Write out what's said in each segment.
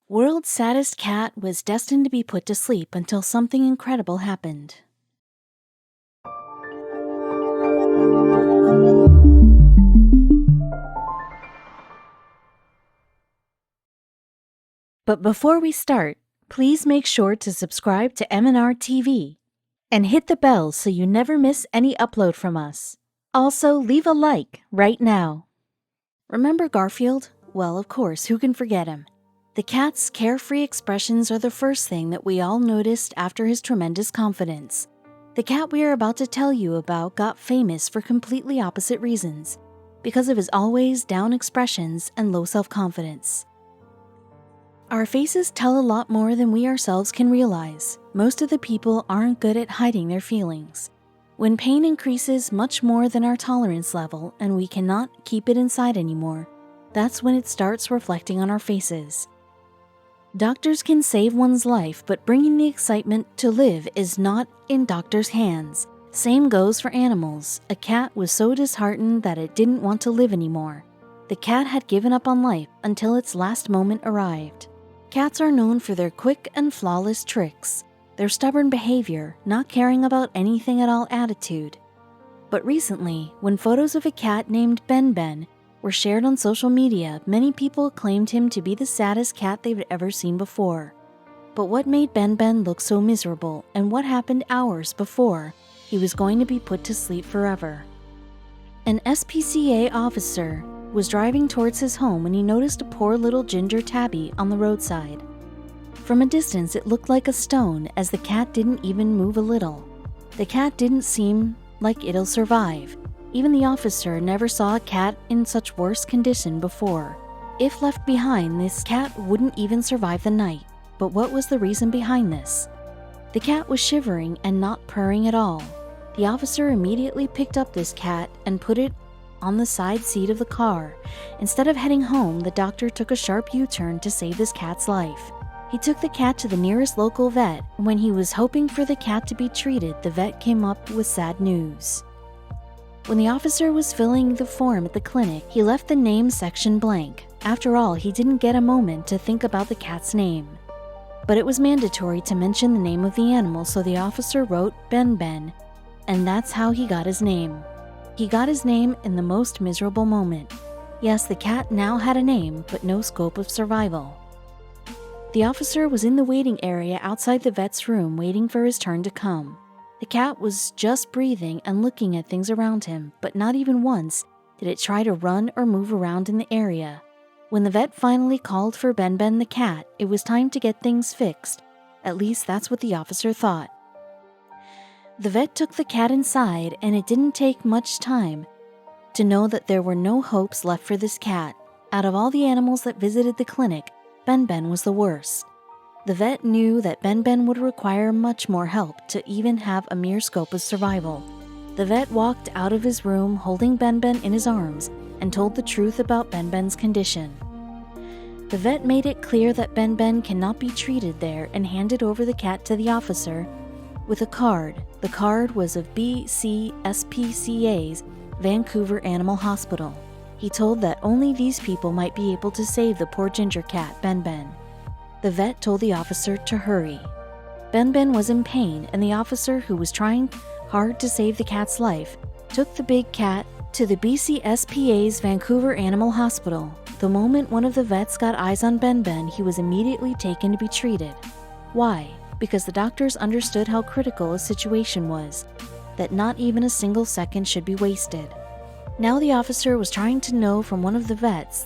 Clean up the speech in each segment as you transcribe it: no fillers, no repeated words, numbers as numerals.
World's saddest cat was destined to be put to sleep until something incredible happened. But before we start, please make sure to subscribe to m&rtv and hit the bell so you never miss any upload from us. Also, leave a like right now. Remember Garfield? Well, of course, who can forget him? The cat's carefree expressions are the first thing that we all noticed after his tremendous confidence. The cat we are about to tell you about got famous for completely opposite reasons, because of his always down expressions and low self-confidence. Our faces tell a lot more than we ourselves can realize. Most of the people aren't good at hiding their feelings. When pain increases much more than our tolerance level and we cannot keep it inside anymore, that's when it starts reflecting on our faces. Doctors can save one's life, but bringing the excitement to live is not in doctors' hands. Same goes for animals. A cat was so disheartened that it didn't want to live anymore. The cat had given up on life until its last moment arrived. Cats are known for their quick and flawless tricks, their stubborn behavior, not caring about anything at all attitude. But recently, when photos of a cat named Ben were shared on social media, many people claimed him to be the saddest cat they've ever seen before. But what made Ben look so miserable, and what happened hours before he was going to be put to sleep forever? An SPCA officer was driving towards his home when he noticed a poor little ginger tabby on the roadside. From a distance, it looked like a stone, as the cat didn't even move a little. The cat didn't seem like it'll survive. Even the officer never saw a cat in such worse condition before. If left behind, this cat wouldn't even survive the night. But what was the reason behind this? The cat was shivering and not purring at all. The officer immediately picked up this cat and put it on the side seat of the car. Instead of heading home, the doctor took a sharp U-turn to save this cat's life. He took the cat to the nearest local vet. When he was hoping for the cat to be treated, the vet came up with sad news. When the officer was filling the form at the clinic, he left the name section blank. After all, he didn't get a moment to think about the cat's name. But it was mandatory to mention the name of the animal, so the officer wrote Ben, and that's how he got his name. He got his name in the most miserable moment. Yes, the cat now had a name, but no scope of survival. The officer was in the waiting area outside the vet's room, waiting for his turn to come. The cat was just breathing and looking at things around him, but not even once did it try to run or move around in the area. When the vet finally called for Ben the cat, it was time to get things fixed. At least that's what the officer thought. The vet took the cat inside, and it didn't take much time to know that there were no hopes left for this cat. Out of all the animals that visited the clinic, Ben was the worst. The vet knew that Ben would require much more help to even have a mere scope of survival. The vet walked out of his room holding Ben in his arms and told the truth about Ben's condition. The vet made it clear that Ben cannot be treated there and handed over the cat to the officer with a card. The card was of BCSPCA's Vancouver Animal Hospital. He told that only these people might be able to save the poor ginger cat, Ben. The vet told the officer to hurry. Ben was in pain, and the officer, who was trying hard to save the cat's life, took the big cat to the BCSPA's Vancouver Animal Hospital. The moment one of the vets got eyes on Ben, he was immediately taken to be treated. Why? Because the doctors understood how critical a situation was, that not even a single second should be wasted. Now the officer was trying to know from one of the vets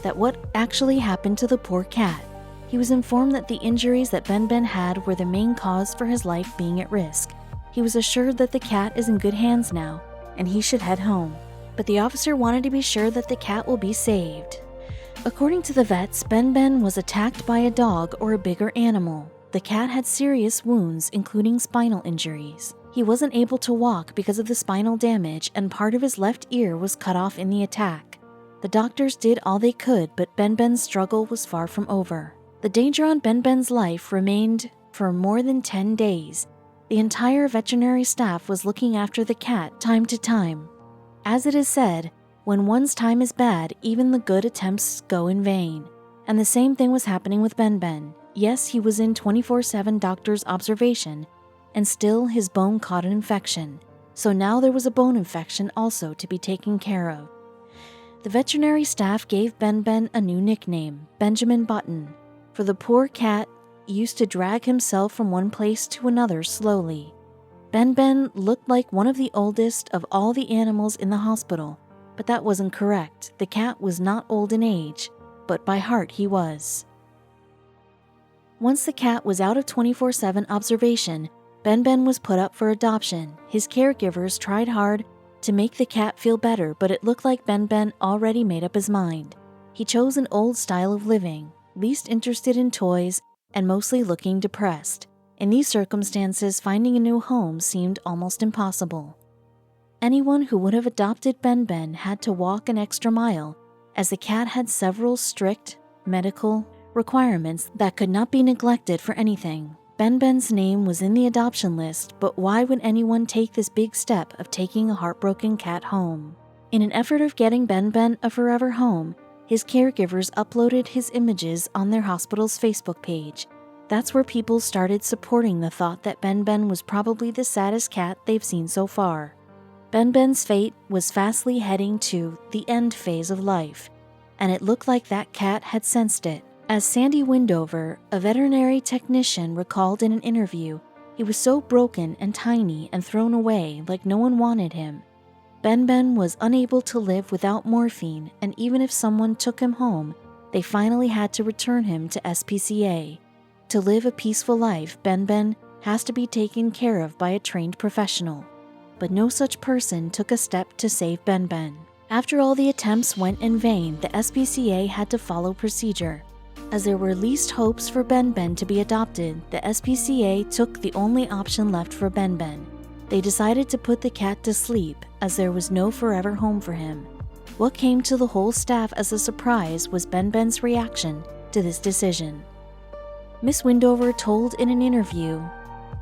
that what actually happened to the poor cat. He was informed that the injuries that Ben had were the main cause for his life being at risk. He was assured that the cat is in good hands now, and he should head home. But the officer wanted to be sure that the cat will be saved. According to the vets, Ben was attacked by a dog or a bigger animal. The cat had serious wounds, including spinal injuries. He wasn't able to walk because of the spinal damage, and part of his left ear was cut off in the attack. The doctors did all they could, but Ben's struggle was far from over. The danger on Ben's life remained for more than 10 days. The entire veterinary staff was looking after the cat time to time. As it is said, when one's time is bad, even the good attempts go in vain. And the same thing was happening with Ben Ben. Yes, he was in 24/7 doctor's observation, and still his bone caught an infection. So now there was a bone infection also to be taken care of. The veterinary staff gave Ben Ben a new nickname, Benjamin Button, for the poor cat used to drag himself from one place to another slowly. Ben Ben looked like one of the oldest of all the animals in the hospital, but that wasn't correct. The cat was not old in age, but by heart he was. Once the cat was out of 24/7 observation, Ben Ben was put up for adoption. His caregivers tried hard to make the cat feel better, but it looked like Ben Ben already made up his mind. He chose an old style of living, least interested in toys, and mostly looking depressed. In these circumstances, finding a new home seemed almost impossible. Anyone who would have adopted Ben Ben had to walk an extra mile, as the cat had several strict medical requirements that could not be neglected for anything. Ben Ben's name was in the adoption list, but why would anyone take this big step of taking a heartbroken cat home? In an effort of getting Ben Ben a forever home, his caregivers uploaded his images on their hospital's Facebook page. That's where people started supporting the thought that Ben Ben was probably the saddest cat they've seen so far. Ben Ben's fate was fastly heading to the end phase of life, and it looked like that cat had sensed it. As Sandy Windover, a veterinary technician, recalled in an interview, he was so broken and tiny and thrown away like no one wanted him. Ben Ben was unable to live without morphine, and even if someone took him home, they finally had to return him to SPCA. To live a peaceful life, Ben Ben has to be taken care of by a trained professional. But no such person took a step to save Ben Ben. After all the attempts went in vain, the SPCA had to follow procedure. As there were least hopes for Ben Ben to be adopted, the SPCA took the only option left for Ben Ben. They decided to put the cat to sleep, as there was no forever home for him. What came to the whole staff as a surprise was Ben Ben's reaction to this decision. Miss Windover told in an interview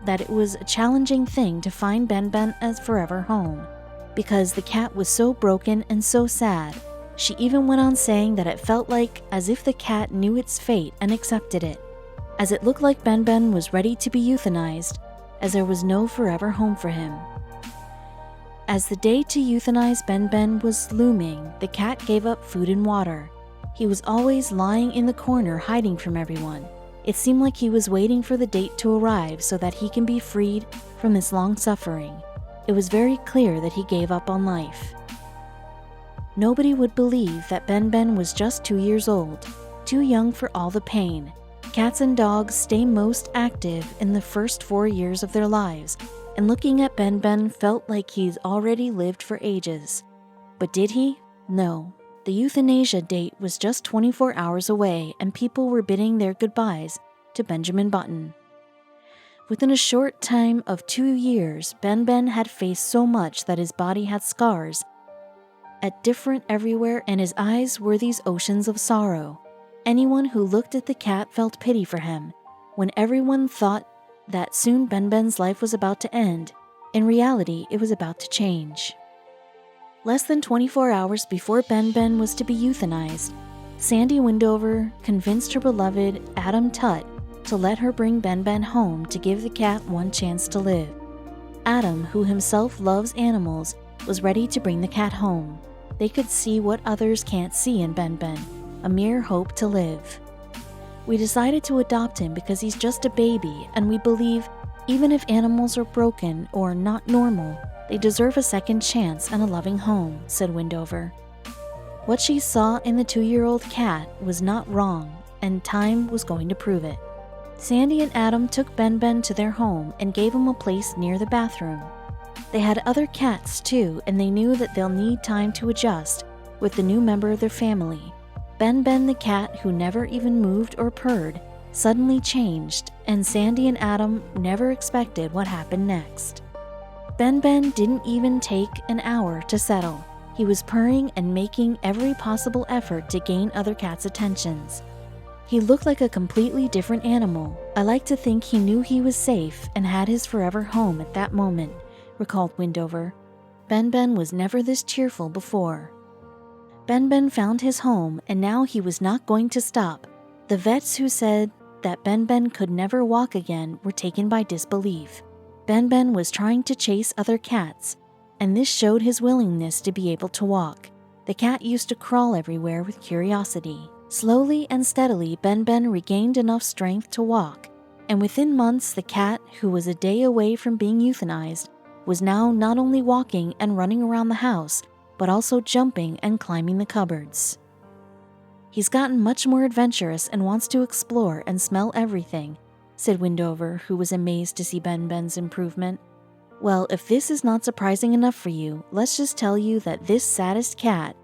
that it was a challenging thing to find Ben Ben as forever home, because the cat was so broken and so sad. She even went on saying that it felt like as if the cat knew its fate and accepted it, as it looked like Ben Ben was ready to be euthanized, as there was no forever home for him. As the day to euthanize Ben Ben was looming, the cat gave up food and water. He was always lying in the corner hiding from everyone. It seemed like he was waiting for the date to arrive so that he can be freed from this long suffering. It was very clear that he gave up on life. Nobody would believe that Ben Ben was just 2 years old, too young for all the pain. Cats and dogs stay most active in the first 4 years of their lives, and looking at Ben Ben felt like he's already lived for ages. But did he? No. The euthanasia date was just 24 hours away, and people were bidding their goodbyes to Benjamin Button. Within a short time of 2 years, Ben Ben had faced so much that his body had scars at different everywhere, and his eyes were these oceans of sorrow. Anyone who looked at the cat felt pity for him. When everyone thought that soon Ben Ben's life was about to end, in reality it was about to change. Less than 24 hours before Ben Ben was to be euthanized, Sandy Windover convinced her beloved Adam Tutt to let her bring Ben Ben home to give the cat one chance to live. Adam, who himself loves animals, was ready to bring the cat home. They could see what others can't see in Ben Ben, a mere hope to live. We decided to adopt him because he's just a baby, and we believe even if animals are broken or not normal, they deserve a second chance and a loving home, said Windover. What she saw in the 2-year-old cat was not wrong, and time was going to prove it. Sandy and Adam took Ben Ben to their home and gave him a place near the bathroom. They had other cats too, and they knew that they'll need time to adjust with the new member of their family. Ben Ben the cat, who never even moved or purred, suddenly changed, and Sandy and Adam never expected what happened next. Ben Ben didn't even take an hour to settle. He was purring and making every possible effort to gain other cats' attentions. He looked like a completely different animal. I like to think he knew he was safe and had his forever home at that moment, recalled Windover. Ben Ben was never this cheerful before. Ben Ben found his home, and now he was not going to stop. The vets who said that Ben could never walk again were taken by disbelief. Ben was trying to chase other cats, and this showed his willingness to be able to walk. The cat used to crawl everywhere with curiosity. Slowly and steadily, Ben regained enough strength to walk, and within months, the cat, who was a day away from being euthanized, was now not only walking and running around the house, but also jumping and climbing the cupboards. "He's gotten much more adventurous and wants to explore and smell everything," said Windover, who was amazed to see Ben's improvement. Well, if this is not surprising enough for you, let's just tell you that this saddest cat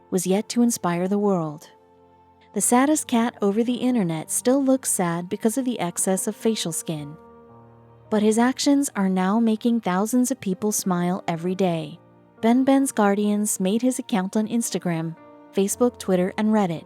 was yet to inspire the world. The saddest cat over the internet still looks sad because of the excess of facial skin. But his actions are now making thousands of people smile every day. Ben's guardians made his account on Instagram, Facebook, Twitter, and Reddit,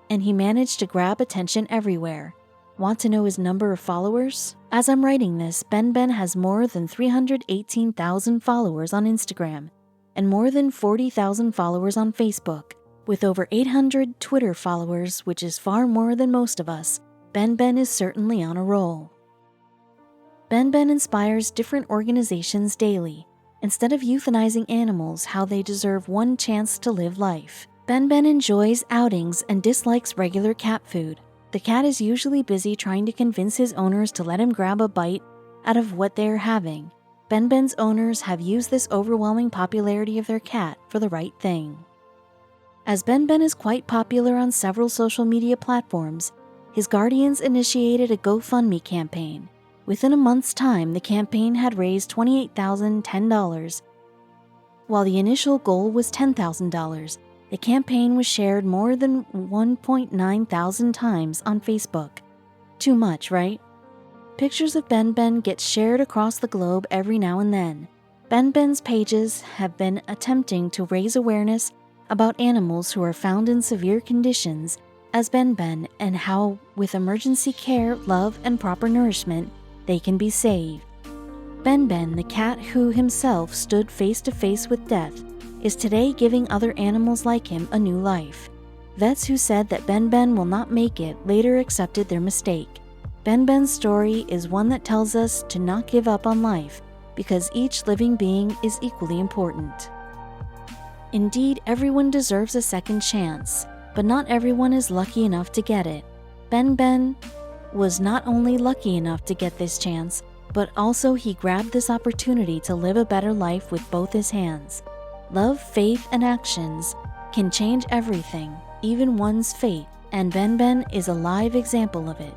and he managed to grab attention everywhere. Want to know his number of followers? As I'm writing this, Ben has more than 318,000 followers on Instagram and more than 40,000 followers on Facebook. With over 800 Twitter followers, which is far more than most of us, Ben is certainly on a roll. Ben inspires different organizations daily. Instead of euthanizing animals how they deserve one chance to live life, Ben enjoys outings and dislikes regular cat food. The cat is usually busy trying to convince his owners to let him grab a bite out of what they are having. Ben's owners have used this overwhelming popularity of their cat for the right thing. As Ben is quite popular on several social media platforms, his guardians initiated a GoFundMe campaign. Within a month's time, the campaign had raised $28,010. While the initial goal was $10,000, the campaign was shared more than 1.9 thousand times on Facebook. Too much, right? Pictures of Ben get shared across the globe every now and then. Ben's pages have been attempting to raise awareness about animals who are found in severe conditions as Ben and how, with emergency care, love, and proper nourishment, they can be saved. Ben, the cat who himself stood face to face with death, is today giving other animals like him a new life. Vets who said that Ben will not make it later accepted their mistake. Ben's story is one that tells us to not give up on life because each living being is equally important. Indeed, everyone deserves a second chance, but not everyone is lucky enough to get it. Ben was not only lucky enough to get this chance, but also he grabbed this opportunity to live a better life with both his hands. Love, faith, and actions can change everything, even one's fate, and Ben is a live example of it.